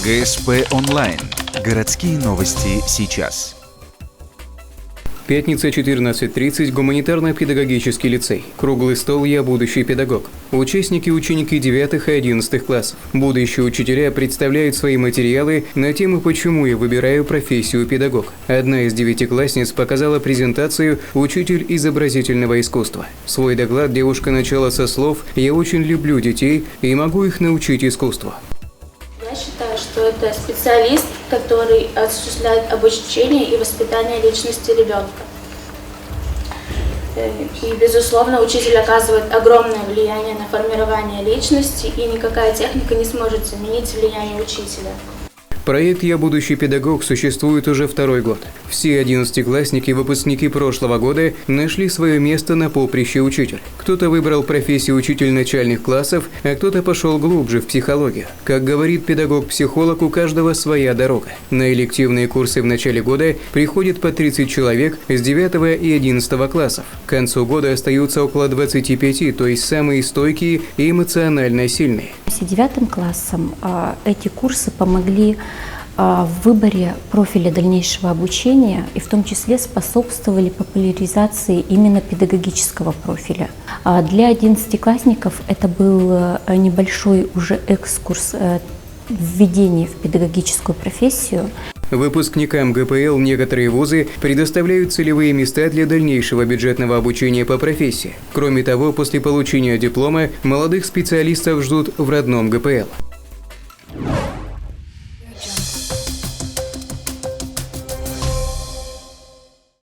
ГСП онлайн. Городские новости сейчас. Пятница, 14:30, гуманитарно-педагогический лицей. Круглый стол «Я будущий педагог». Участники – ученики 9 и 11 классов. Будущие учителя представляют свои материалы на тему «Почему я выбираю профессию педагог». Одна из девятиклассниц показала презентацию «Учитель изобразительного искусства». Свой доклад девушка начала со слов «Я очень люблю детей и могу их научить искусству». Я считаю, что это специалист, который осуществляет обучение и воспитание личности ребенка. И, безусловно, учитель оказывает огромное влияние на формирование личности, и никакая техника не сможет заменить влияние учителя. Проект «Я будущий педагог» существует уже второй год. Все 11-классники, выпускники прошлого года, нашли свое место на поприще учитель. Кто-то выбрал профессию учитель начальных классов, а кто-то пошел глубже в психологию. Как говорит педагог-психолог, у каждого своя дорога. На элективные курсы в начале года приходит по 30 человек с 9 и 11 классов. К концу года остаются около 25, то есть самые стойкие и эмоционально сильные. 9 классам эти курсы помогли в выборе профиля дальнейшего обучения и в том числе способствовали популяризации именно педагогического профиля. Для 11-классников это был небольшой уже экскурс введения в педагогическую профессию. Выпускникам ГПЛ некоторые вузы предоставляют целевые места для дальнейшего бюджетного обучения по профессии. Кроме того, после получения диплома молодых специалистов ждут в родном ГПЛ.